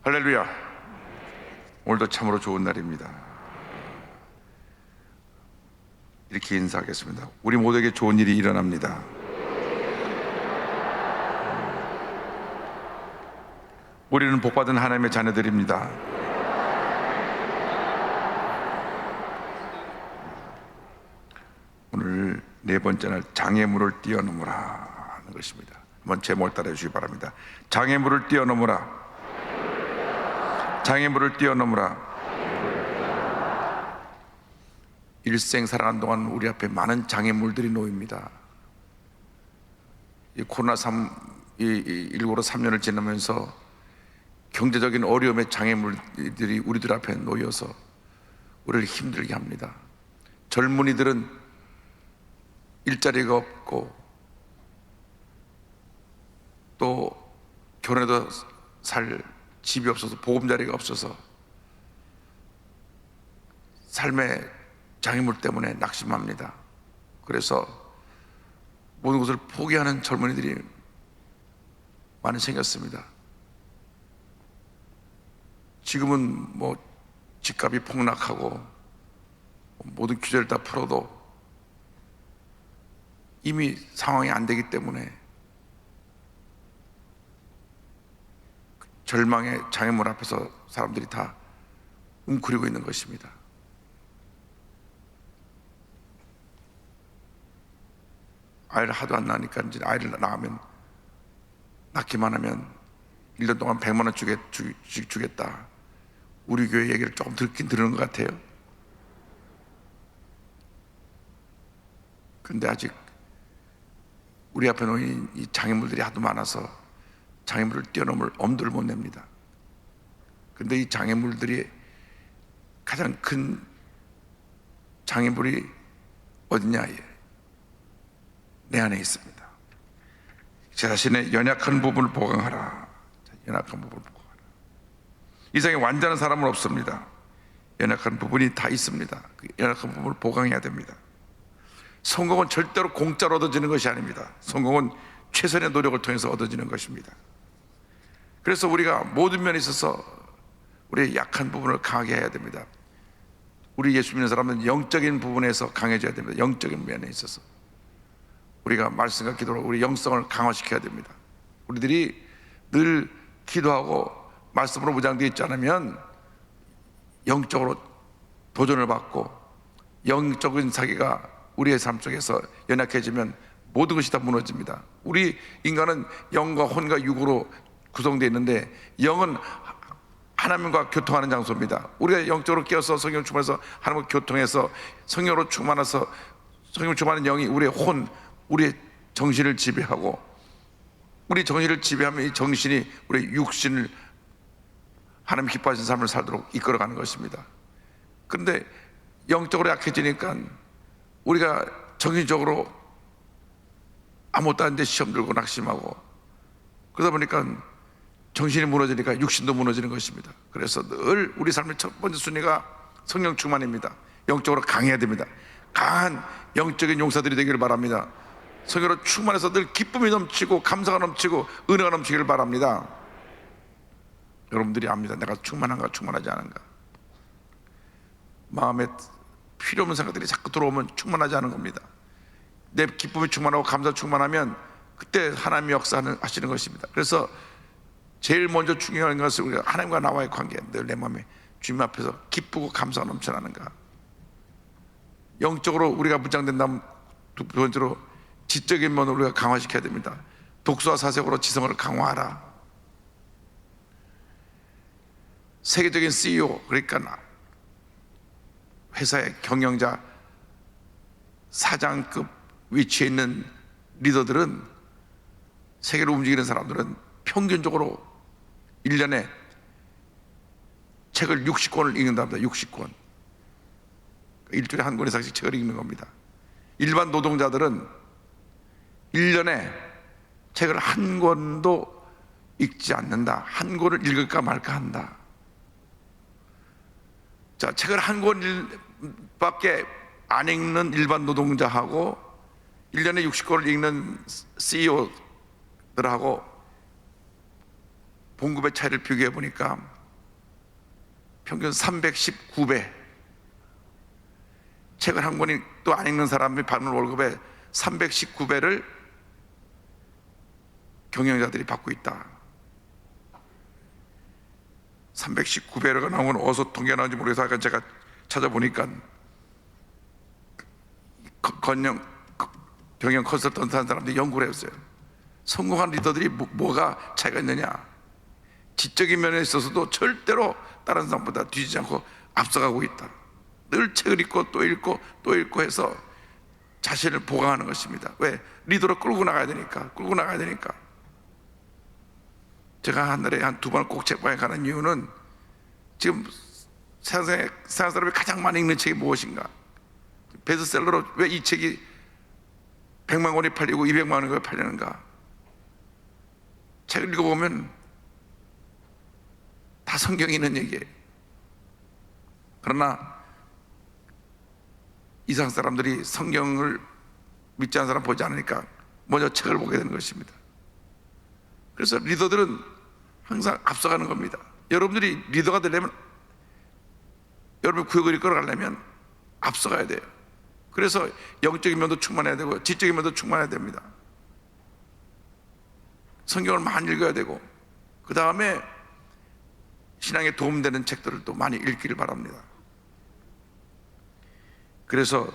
할렐루야. 오늘도 참으로 좋은 날입니다. 이렇게 인사하겠습니다. 우리 모두에게 좋은 일이 일어납니다. 우리는 복받은 하나님의 자녀들입니다. 오늘 네 번째 날 장애물을 뛰어넘으라 하는 것입니다. 한번 제목을 따라해 주시기 바랍니다. 장애물을 뛰어넘으라. 장애물을 뛰어넘으라. 일생 살아가는 동안 우리 앞에 많은 장애물들이 놓입니다. 이 코로나19로 3년을 지나면서 경제적인 어려움의 장애물들이 우리들 앞에 놓여서 우리를 힘들게 합니다. 젊은이들은 일자리가 없고 또 결혼해도 살 집이 없어서 보금자리가 없어서 삶의 장애물 때문에 낙심합니다. 그래서 모든 것을 포기하는 젊은이들이 많이 생겼습니다. 지금은 뭐 집값이 폭락하고 모든 규제를 다 풀어도 이미 상황이 안 되기 때문에 절망의 장애물 앞에서 사람들이 다 웅크리고 있는 것입니다. 아이를 하도 안 낳으니까 이제 아이를 낳기만 하면 1년 동안 100만 원 주겠다. 우리 교회 얘기를 조금 듣긴 들은 것 같아요. 근데 아직 우리 앞에 놓인 이 장애물들이 하도 많아서 장애물을 뛰어넘을 엄두를 못 냅니다. 근데 이 장애물들이 가장 큰 장애물이 어디냐? 내 안에 있습니다. 제 자신의 연약한 부분을 보강하라. 연약한 부분을 보강하라. 이 세상에 완전한 사람은 없습니다. 연약한 부분이 다 있습니다. 그 연약한 부분을 보강해야 됩니다. 성공은 절대로 공짜로 얻어지는 것이 아닙니다. 성공은 최선의 노력을 통해서 얻어지는 것입니다. 그래서 우리가 모든 면에 있어서 우리의 약한 부분을 강하게 해야 됩니다. 우리 예수 믿는 사람은 영적인 부분에서 강해져야 됩니다. 영적인 면에 있어서 우리가 말씀과 기도로 우리 영성을 강화시켜야 됩니다. 우리들이 늘 기도하고 말씀으로 무장되어 있지 않으면 영적으로 도전을 받고 영적인 사기가 우리의 삶 속에서 연약해지면 모든 것이 다 무너집니다. 우리 인간은 영과 혼과 육으로 구성되어 있는데 영은 하나님과 교통하는 장소입니다. 우리가 영적으로 깨어서 성령 충만해서 하나님과 교통해서 성령으로 충만해서 성령 충만한 영이 우리의 혼, 우리의 정신을 지배하고 우리 정신을 지배하면 이 정신이 우리의 육신을 하나님 기뻐하시는 삶을 살도록 이끌어가는 것입니다. 그런데 영적으로 약해지니까 우리가 정신적으로 아무것도 아닌데 시험 들고 낙심하고 그러다 보니까 정신이 무너지니까 육신도 무너지는 것입니다. 그래서 늘 우리 삶의 첫 번째 순위가 성령 충만입니다. 영적으로 강해야 됩니다. 강한 영적인 용사들이 되기를 바랍니다. 성령으로 충만해서 늘 기쁨이 넘치고 감사가 넘치고 은혜가 넘치기를 바랍니다. 여러분들이 압니다. 내가 충만한가 충만하지 않은가. 마음에 필요 없는 생각들이 자꾸 들어오면 충만하지 않은 겁니다. 내 기쁨이 충만하고 감사 충만하면 그때 하나님이 역사하시는 것입니다. 그래서 제일 먼저 중요한 것은 우리가 하나님과 나와의 관계, 늘 내 마음에 주님 앞에서 기쁘고 감사가 넘쳐나는가. 영적으로 우리가 무장된다면 두 번째로 지적인 면을 우리가 강화시켜야 됩니다. 독서와 사색으로 지성을 강화하라. 세계적인 CEO, 그러니까 회사의 경영자, 사장급 위치에 있는 리더들은, 세계를 움직이는 사람들은 평균적으로 1년에 책을 60권을 읽는답니다. 60권. 일주일에 한 권 이상씩 책을 읽는 겁니다. 일반 노동자들은 1년에 책을 한 권도 읽지 않는다. 한 권을 읽을까 말까 한다. 자, 책을 한 권밖에 안 읽는 일반 노동자하고 1년에 60권을 읽는 CEO들하고 봉급의 차이를 비교해 보니까 평균 319배, 책을 한 권이 또 안 읽는 사람이 받는 월급의 319배를 경영자들이 받고 있다. 319배가 나온 건 어디서 통계 나온지 모르겠어서 아까 제가 찾아보니까 경영 컨설턴트 한 사람들이 연구를 했어요. 성공한 리더들이 뭐가 차이가 있느냐? 지적인 면에 있어서도 절대로 다른 사람보다 뒤지지 않고 앞서가고 있다. 늘 책을 읽고 또 읽고 또 읽고 해서 자신을 보강하는 것입니다. 왜? 리더로 끌고 나가야 되니까. 제가 한 달에 한 2번 꼭 책방에 가는 이유는 지금 세상 사람이 가장 많이 읽는 책이 무엇인가? 베스트셀러로 왜 이 책이 100만 권이 팔리고 200만 원이 팔리는가? 책을 읽어보면 다 성경에 있는 얘기예요. 그러나 이상 사람들이 성경을 믿지 않는 사람 보지 않으니까 먼저 책을 보게 되는 것입니다. 그래서 리더들은 항상 앞서가는 겁니다. 여러분들이 리더가 되려면, 여러분의 구역을 이끌어가려면 앞서가야 돼요. 그래서 영적인 면도 충만해야 되고 지적인 면도 충만해야 됩니다. 성경을 많이 읽어야 되고 그 다음에 신앙에 도움되는 책들을 또 많이 읽기를 바랍니다. 그래서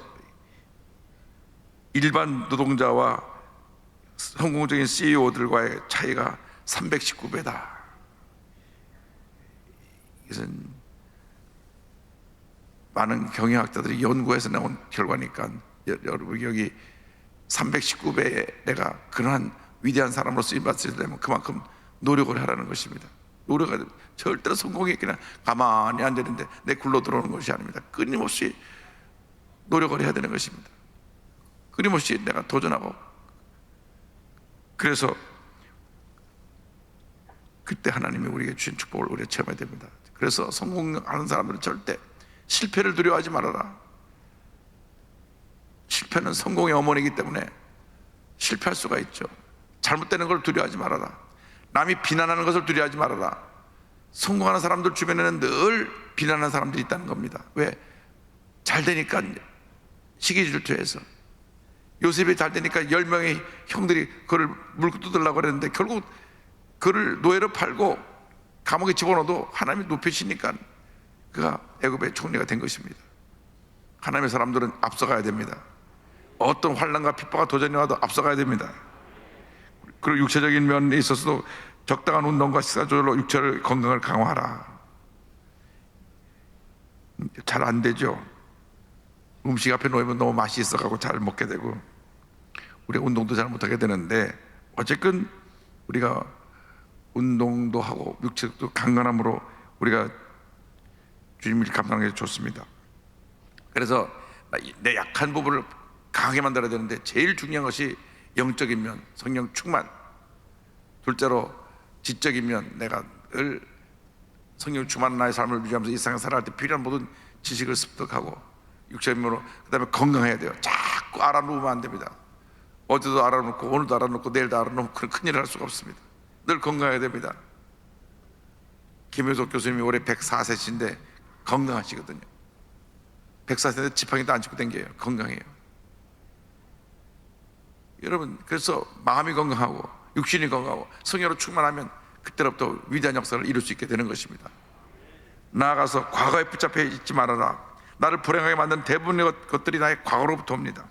일반 노동자와 성공적인 CEO들과의 차이가 319배다. 이것은 많은 경영학자들이 연구해서 나온 결과니까 여러분 여기 319배에 내가 그러한 위대한 사람으로 쓰임받으려면 그만큼 노력을 하라는 것입니다. 노력을 절대로 성공이 그냥 가만히 앉아있는데 내 굴러 들어오는 것이 아닙니다. 끊임없이 노력을 해야 되는 것입니다. 끊임없이 내가 도전하고, 그래서 그때 하나님이 우리에게 주신 축복을 우리가 체험해야 됩니다. 그래서 성공하는 사람들은 절대 실패를 두려워하지 말아라. 실패는 성공의 어머니이기 때문에 실패할 수가 있죠. 잘못되는 걸 두려워하지 말아라. 남이 비난하는 것을 두려워하지 말아라. 성공하는 사람들 주변에는 늘 비난하는 사람들이 있다는 겁니다. 왜? 잘 되니까 시기 질투해서. 요셉이 잘 되니까 10명의 형들이 그를 물고 뜯으려고 그랬는데 결국 그를 노예로 팔고 감옥에 집어넣어도 하나님이 높이시니까 그가 애굽의 총리가 된 것입니다. 하나님의 사람들은 앞서가야 됩니다. 어떤 환난과 핍박과 도전이 와도 앞서가야 됩니다. 그리고 육체적인 면에 있어서도 적당한 운동과 식사 조절로 육체를 건강을 강화하라. 잘 안 되죠. 음식 앞에 놓이면 너무 맛이 있어가고 잘 먹게 되고 우리가 운동도 잘 못하게 되는데, 어쨌든 우리가 운동도 하고 육체도 강건함으로 우리가 주님을 감당하는 게 좋습니다. 그래서 내 약한 부분을 강하게 만들어야 되는데 제일 중요한 것이 영적인 면, 성령 충만. 둘째로 지적인 면, 내가 늘 성령 충만한 나의 삶을 유지하면서 이 세상에 살아갈 때 필요한 모든 지식을 습득하고, 육적인 면으로 그 다음에 건강해야 돼요. 자꾸 알아놓으면 안 됩니다. 어제도 알아놓고 오늘도 알아놓고 내일도 알아놓고 그런 큰일을 할 수가 없습니다. 늘 건강해야 됩니다. 김효석 교수님이 올해 104세신데 건강하시거든요. 104세인데 지팡이도 안 짚고 댕겨요. 건강해요. 여러분, 그래서 마음이 건강하고 육신이 건강하고 성령으로 충만하면 그때로부터 위대한 역사를 이룰 수 있게 되는 것입니다. 나아가서 과거에 붙잡혀 있지 말아라. 나를 불행하게 만든 대부분의 것들이 나의 과거로부터 옵니다.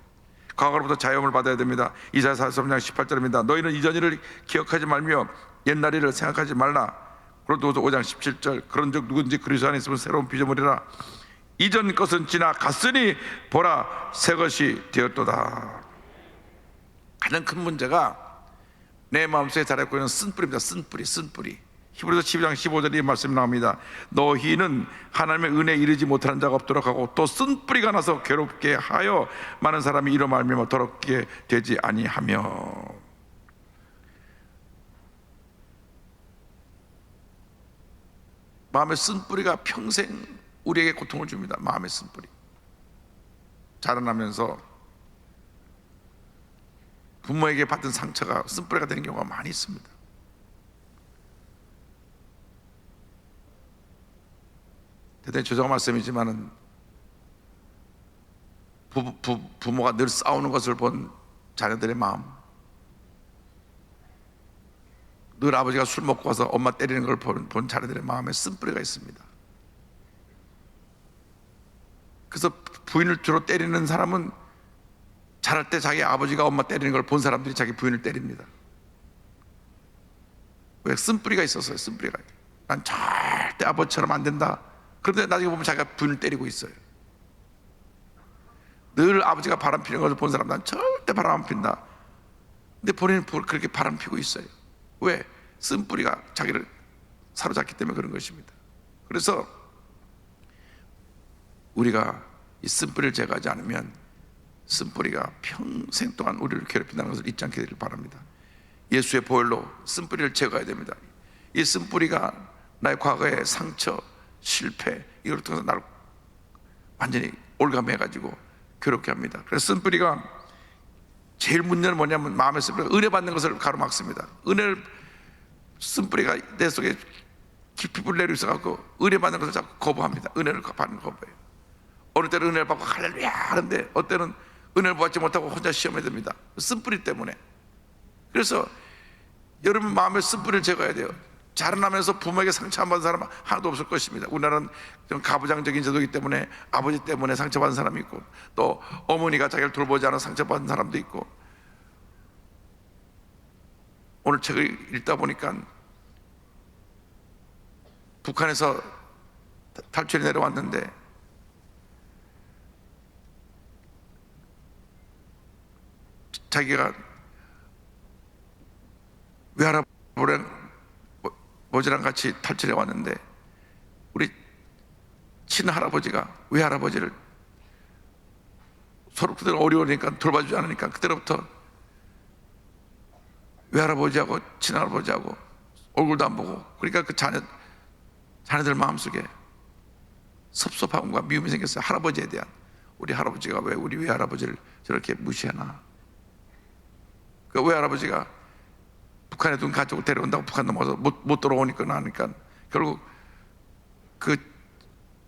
과거로부터 자유함을 받아야 됩니다. 이사야 43장 18절입니다. 너희는 이전 일을 기억하지 말며 옛날 일을 생각하지 말라. 고린도후서 5장 17절. 그런즉 누구든지 그리스도 안에 있으면 새로운 피조물이라. 이전 것은 지나갔으니 보라 새 것이 되었도다. 가장 큰 문제가 내 마음속에 자라고 있는 쓴뿌리입니다. 쓴뿌리. 히브리서 12장 15절에 이 말씀이 나옵니다. 너희는 하나님의 은혜에 이르지 못하는 자가 없도록 하고 또 쓴뿌리가 나서 괴롭게 하여 많은 사람이 이로 말미암아 더럽게 되지 아니하며. 마음의 쓴뿌리가 평생 우리에게 고통을 줍니다. 마음의 쓴뿌리. 자라나면서 부모에게 받은 상처가 쓴뿌리가 되는 경우가 많이 있습니다. 대단히 죄송한 말씀이지만은 부모가 늘 싸우는 것을 본 자녀들의 마음, 늘 아버지가 술 먹고 와서 엄마 때리는 걸 본 자녀들의 마음에 쓴뿌리가 있습니다. 그래서 부인을 주로 때리는 사람은 자랄 때 자기 아버지가 엄마 때리는 걸 본 사람들이 자기 부인을 때립니다. 왜? 쓴뿌리가 있었어요. 쓴뿌리가. 난 절대 아버지처럼 안 된다. 그런데 나중에 보면 자기가 부인을 때리고 있어요. 늘 아버지가 바람 피는 것을 본 사람, 난 절대 바람 안 핀다. 근데 본인은 그렇게 바람 피고 있어요. 왜? 쓴뿌리가 자기를 사로잡기 때문에 그런 것입니다. 그래서 우리가 이 쓴뿌리를 제거하지 않으면 쓴뿌리가 평생 동안 우리를 괴롭힌다는 것을 잊지 않게 되길 바랍니다. 예수의 보혈로 쓴뿌리를 제거해야 됩니다. 이 쓴뿌리가 나의 과거의 상처, 실패, 이걸 통해서 나를 완전히 올가매가지고 괴롭게 합니다. 그래서 쓴뿌리가 제일 문제는 뭐냐면 마음의 쓴뿌리가 은혜 받는 것을 가로막습니다. 은혜를, 쓴뿌리가 내 속에 깊이 불내려 있어갖고 은혜 받는 것을 자꾸 거부합니다. 은혜를 받는 거 거부해요. 어느 때는 은혜를 받고 할렐루야 하는데 어때는 은혜를 받지 못하고 혼자 시험에 듭니다. 쓴뿌리 때문에. 그래서 여러분 마음의 쓴뿌리를 제거해야 돼요. 자라나면서 부모에게 상처 안 받은 사람은 하나도 없을 것입니다. 우리나라는 좀 가부장적인 제도이기 때문에 아버지 때문에 상처받은 사람이 있고, 또 어머니가 자기를 돌보지 않아 상처받은 사람도 있고. 오늘 책을 읽다 보니까 북한에서 탈출이 내려왔는데 자기가 외할아버지랑 같이 탈출해 왔는데 우리 친할아버지가 외할아버지를 서로 그들 어려우니까 돌봐주지 않으니까 그때부터 외할아버지하고 친할아버지하고 얼굴도 안 보고, 그러니까 그 자녀들 마음속에 섭섭함과 미움이 생겼어요. 할아버지에 대한. 우리 할아버지가 왜 우리 외할아버지를 저렇게 무시하나. 그 외할아버지가 북한에 둔 가족을 데려온다고 북한 넘어가서 못 돌아오니까 나니까 결국 그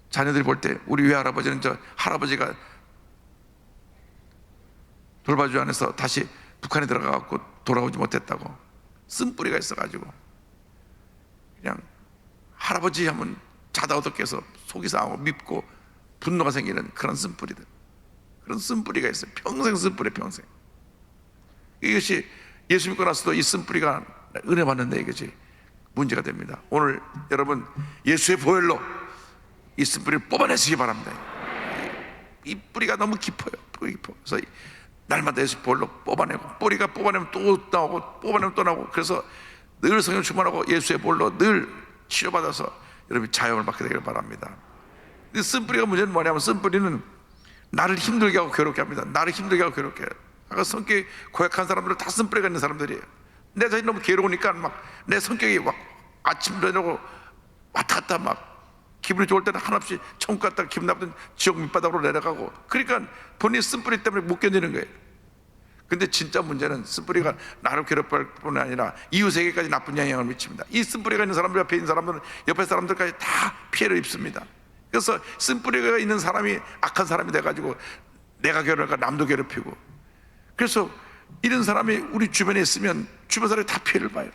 자녀들이 볼 때 우리 외할아버지는 저 할아버지가 돌봐주지 않아서 다시 북한에 들어가갖고 돌아오지 못했다고. 쓴뿌리가 있어가지고 그냥 할아버지 하면 자다 어떻게해서 속이 상하고 밉고 분노가 생기는 그런 쓴뿌리들, 그런 쓴뿌리가 있어요. 평생 쓴뿌리, 평생. 이것이 예수 믿고 나서도 이 쓴뿌리가 은혜 받는데 이것이 문제가 됩니다. 오늘 여러분 예수의 보혈로 이 쓴뿌리를 뽑아내시기 바랍니다. 이 뿌리가 너무 깊어요. 뿌리 깊어. 그래서 날마다 예수 보혈로 뽑아내고, 뿌리가 뽑아내면 또 나오고 뽑아내면 또 나오고, 그래서 늘 성령 충만하고 예수의 보혈로 늘 치료받아서 여러분이 자유를 받게 되길 바랍니다. 이 쓴뿌리가 문제는 뭐냐면 쓴뿌리는 나를 힘들게 하고 괴롭게 합니다. 나를 힘들게 하고 괴롭게 해요. 아까 성격이 고약한 사람들은 다 쓴뿌리가 있는 사람들이에요. 내 자신이 너무 괴로우니까 막 내 성격이 막 아침 저녁으로 왔다 갔다 막 기분이 좋을 때는 한없이 천국 갔다가 기분 나쁘던 지옥 밑바닥으로 내려가고, 그러니까 본인 쓴뿌리 때문에 못 견디는 거예요. 근데 진짜 문제는 쓴뿌리가 나를 괴롭힐 뿐 아니라 이웃에게까지 나쁜 영향을 미칩니다. 이 쓴뿌리가 있는 사람들, 옆에 있는 사람들은 옆에 사람들까지 다 피해를 입습니다. 그래서 쓴뿌리가 있는 사람이 악한 사람이 돼가지고 내가 괴롭을까 남도 괴롭히고, 그래서 이런 사람이 우리 주변에 있으면 주변 사람이 다 피해를 봐요.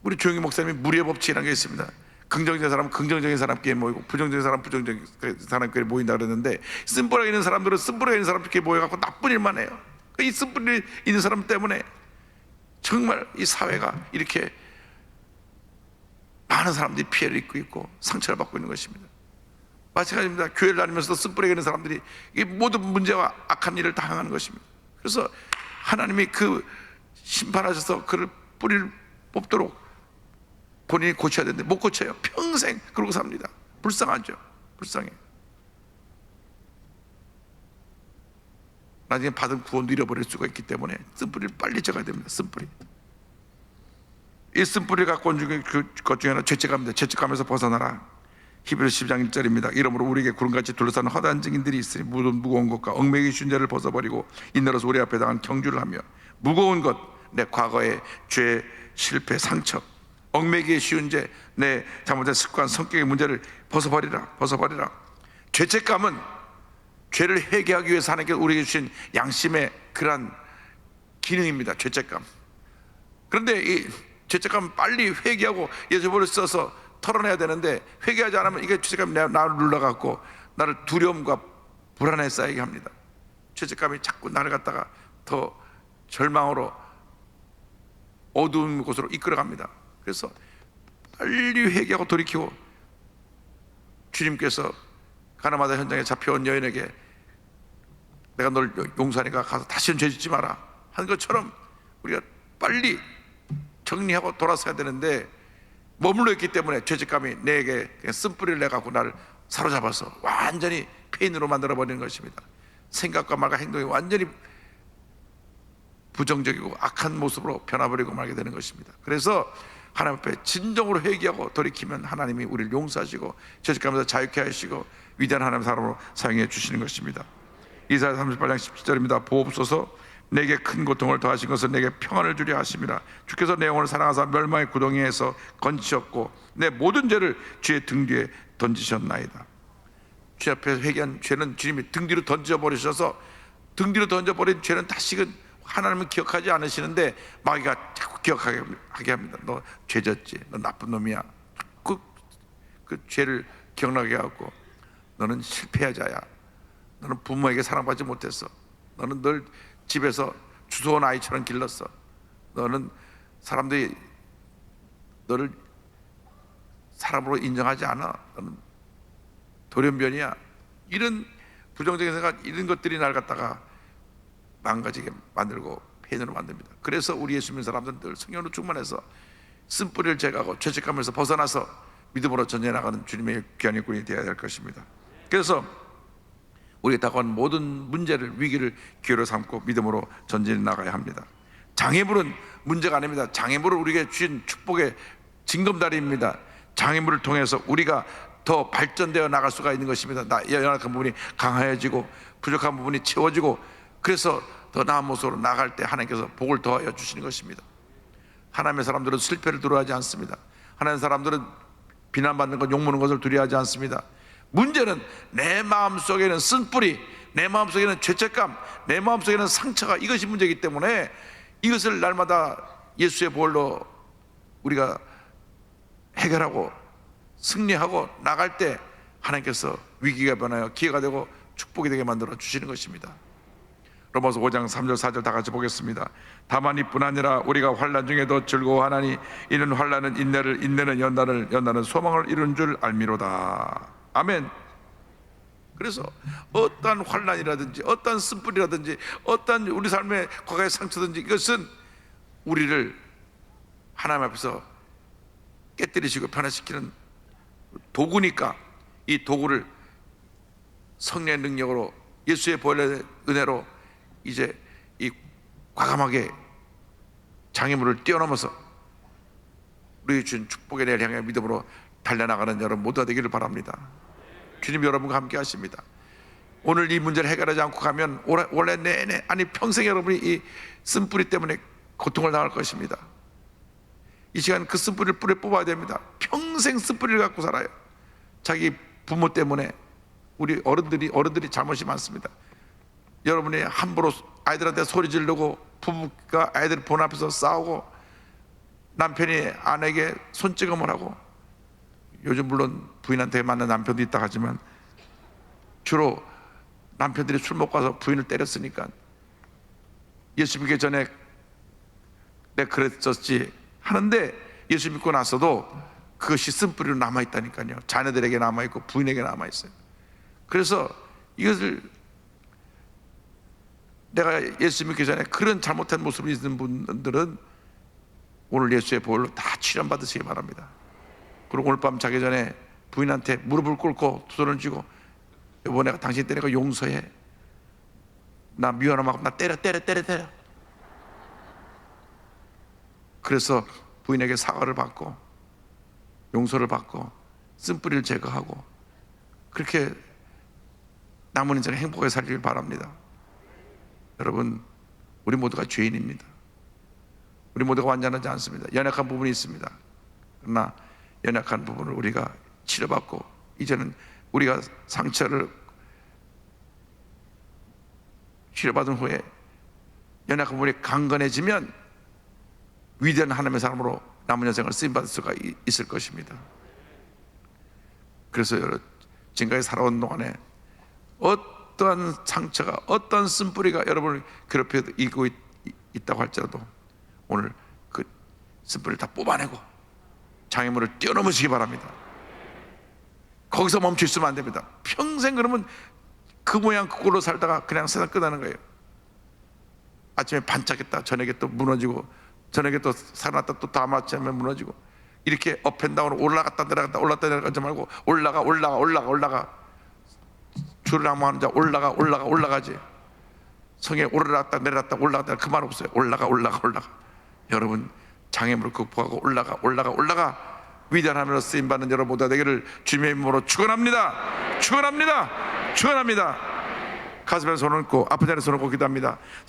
우리 조영기 목사님이 무리의 법칙이라는 게 있습니다. 긍정적인 사람은 긍정적인 사람끼리 모이고 부정적인 사람은 부정적인 사람끼리 모인다 그러는데, 쓴뿌리가 있는 사람들은 쓴뿌리가 있는 사람끼리 모여갖고 나쁜 일만 해요. 이 쓴뿌리 있는 사람 때문에 정말 이 사회가 이렇게 많은 사람들이 피해를 입고 있고 상처를 받고 있는 것입니다. 마찬가지입니다. 교회를 다니면서도 쓴뿌리가 있는 사람들이 이 모든 문제와 악한 일을 당하는 것입니다. 그래서 하나님이 그 심판하셔서 그를 뿌리를 뽑도록 본인이 고쳐야 되는데 못 고쳐요. 평생 그러고 삽니다. 불쌍하죠. 불쌍해. 나중에 받은 구원도 잃어버릴 수가 있기 때문에 쓴뿌리를 빨리 제거해야 됩니다. 쓴뿌리. 이 쓴뿌리를 갖고 온 것 중에 하나 죄책감입니다. 죄책감에서 벗어나라. 히브리서 10장 1절입니다. 이러므로 우리에게 구름같이 둘러싸는 허다한 증인들이 있으니 무거운 것과 얽매기 쉰죄를 벗어버리고 인내로서 우리 앞에 당한 경주를 하며 무거운 것, 내 과거의 죄, 실패, 상처, 얽매기에 쉬운 죄, 내 잘못된 습관, 성격의 문제를 벗어버리라. 죄책감은 죄를 회개하기 위해서 하나님께서 우리에게 주신 양심의 그러한 기능입니다. 죄책감. 그런데 이 죄책감은 빨리 회개하고 예수님을 써서 털어내야 되는데, 회개하지 않으면 이게 죄책감이 나를 눌러갖고 나를 두려움과 불안에 쌓이게 합니다. 죄책감이 자꾸 나를 갖다가 더 절망으로 어두운 곳으로 이끌어갑니다. 그래서 빨리 회개하고 돌이키고, 주님께서 가나마다 현장에 잡혀온 여인에게 내가 널 용서하니까 가서 다시는 죄 짓지 마라 하는 것처럼 우리가 빨리 정리하고 돌아서야 되는데, 머물러 있기 때문에 죄책감이 내게 그냥 쓴뿌리를 내갖고 나를 사로잡아서 완전히 페인으로 만들어버리는 것입니다. 생각과 말과 행동이 완전히 부정적이고 악한 모습으로 변화버리고 말게 되는 것입니다. 그래서 하나님 앞에 진정으로 회개하고 돌이키면 하나님이 우리를 용서하시고 죄책감에서 자유케 하시고 위대한 하나님의 사람으로 사용해 주시는 것입니다. 이사야 38장 17절입니다. 보옵소서, 내게 큰 고통을 더하신 것은 내게 평안을 주려 하심이라. 주께서 내 영혼을 사랑하사 멸망의 구덩이에서 건지셨고 내 모든 죄를 주의 등 뒤에 던지셨나이다. 주 앞에 회개한 죄는 주님이 등 뒤로 던져버리셔서, 등 뒤로 던져버린 죄는 다시금 하나님은 기억하지 않으시는데 마귀가 자꾸 기억하게 합니다. 너 죄졌지, 너 나쁜 놈이야. 그 죄를 기억나게 하고, 너는 실패자야, 너는 부모에게 사랑받지 못했어, 너는 늘 집에서 주워온 아이처럼 길렀어, 너는 사람들이 너를 사람으로 인정하지 않아, 너는 돌연변이야. 이런 부정적인 생각, 이런 것들이 날 갖다가 망가지게 만들고 폐인으로 만듭니다. 그래서 우리 예수 믿는 사람들은 늘 성령으로 충만해서 쓴뿌리를 제거하고 죄책감에서 벗어나서 믿음으로 전진해 나가는 주님의 귀한 일꾼이 되어야 될 것입니다. 그래서 우리가 다가온 모든 문제를, 위기를 기회로 삼고 믿음으로 전진해 나가야 합니다. 장애물은 문제가 아닙니다. 장애물은 우리에게 주신 축복의 징검다리입니다. 장애물을 통해서 우리가 더 발전되어 나갈 수가 있는 것입니다. 연약한 부분이 강해지고 부족한 부분이 채워지고, 그래서 더 나은 모습으로 나갈 때 하나님께서 복을 더하여 주시는 것입니다. 하나님의 사람들은 실패를 두려워하지 않습니다. 하나님의 사람들은 비난받는 것, 욕먹는 것을 두려워하지 않습니다. 문제는 내 마음속에는 쓴뿌리, 내 마음속에는 죄책감, 내 마음속에는 상처가, 이것이 문제이기 때문에 이것을 날마다 예수의 보혈로 우리가 해결하고 승리하고 나갈 때 하나님께서 위기가 변하여 기회가 되고 축복이 되게 만들어 주시는 것입니다. 로마서 5장 3절 4절 다 같이 보겠습니다. 다만 이뿐 아니라 우리가 환난 중에도 즐거워하나니 이는 환난은 인내를, 인내는 연단을, 연단은 소망을 이룬 줄 알미로다. 아멘. 그래서 어떠한 환난이라든지 어떠한 쓴뿌리라든지 어떠한 우리 삶의 과거의 상처든지, 이것은 우리를 하나님 앞에서 깨뜨리시고 변화시키는 도구니까, 이 도구를 성령의 능력으로, 예수의 보혈의 은혜로 이제 이 과감하게 장애물을 뛰어넘어서 우리 주신 축복의 내를 향해 믿음으로 달려나가는 여러분 모두가 되기를 바랍니다. 주님 여러분과 함께 하십니다. 오늘 이 문제를 해결하지 않고 가면 올해 내내, 아니 평생 여러분이 이 쓴뿌리 때문에 고통을 당할 것입니다. 이 시간 그 쓴뿌리를 뿌려 뽑아야 됩니다. 평생 쓴뿌리를 갖고 살아요. 자기 부모 때문에. 우리 어른들이 잘못이 많습니다. 여러분이 함부로 아이들한테 소리 지르고, 부부가 아이들 본 앞에서 싸우고, 남편이 아내에게 손찌검을 하고, 요즘 물론 부인한테 맞는 남편도 있다 하지만 주로 남편들이 술 먹고 와서 부인을 때렸으니까 예수 믿기 전에 내가 그랬었지 하는데, 예수 믿고 나서도 그것이 쓴뿌리로 남아있다니까요. 자녀들에게 남아있고 부인에게 남아있어요. 그래서 이것을, 내가 예수 믿기 전에 그런 잘못한 모습이 있는 분들은 오늘 예수의 보혈로 다 치료받으시기 바랍니다. 그리고 오늘 밤 자기 전에 부인한테 무릎을 꿇고 두 손을 쥐고, 여보 내가 당신 때리고 용서해, 나 미워하고 나 때려. 그래서 부인에게 사과를 받고 용서를 받고 쓴뿌리를 제거하고, 그렇게 남은 인생 행복하게 살길 바랍니다. 여러분, 우리 모두가 죄인입니다. 우리 모두가 완전하지 않습니다. 연약한 부분이 있습니다. 그러나 연약한 부분을 우리가 치료받고 이제는 우리가 상처를 치료받은 후에 연약한 부분이 강건해지면 위대한 하나님의 사람으로 남은 여생을 쓰임받을 수가 있을 것입니다. 그래서 지금까지 살아온 동안에 어떠한 상처가, 어떠한 쓴뿌리가 여러분을 괴롭히고 있다고 할지라도 오늘 그 쓴뿌리를 다 뽑아내고 장애물을 뛰어넘으시기 바랍니다. 거기서 멈춰 있으면 안 됩니다. 평생 그러면 그 모양 그 꼴로 살다가 그냥 세상 끝나는 거예요. 아침에 반짝했다 저녁에 또 무너지고, 저녁에 또 살아났다 또 다음 아침에 무너지고, 이렇게 업앤다운으로 올라갔다 내려갔다 올라갔다 내려가지 말고 올라가 줄을 낭망하는 자 올라가지. 성에 오르락다 내려갔다 올라갔다 그 말 없어요. 올라가. 여러분 장애물을 극복하고 올라가 위대한 하나님으로 쓰임받는 여러분 모두가 되기를 주님의 이름으로 축원합니다. 가슴에 손을 얹고 아픈 자리에 손을 얹고 기도합니다.